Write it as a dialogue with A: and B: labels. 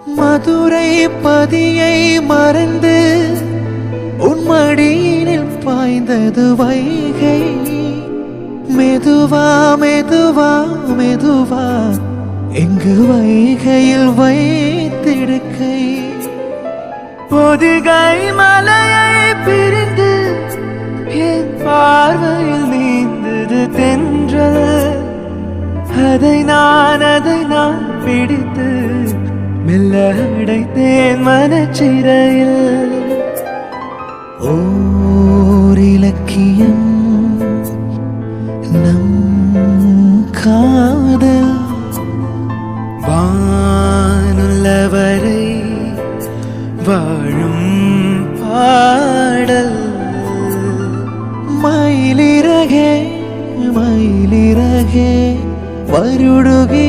A: மதுரை பதியை மறந்து உன்மடியினில் பாய்ந்தது வைகை. மெதுவா மெதுவா மெதுவா எங்கு வைகையில் வைத்திடுக்கை. பொதிகை மலையை பிரிந்து என் பார்வையில் நீந்தது தென்றல். அதை நான் பிடித்து மெல்ல அடைத்தேன் மனச்சிறையில். ஓர் இலக்கியம் நம் காதல் வானுள்ளவரை வாழும் பாடல். மயிலிறகே மயிலிறகே வருடுகி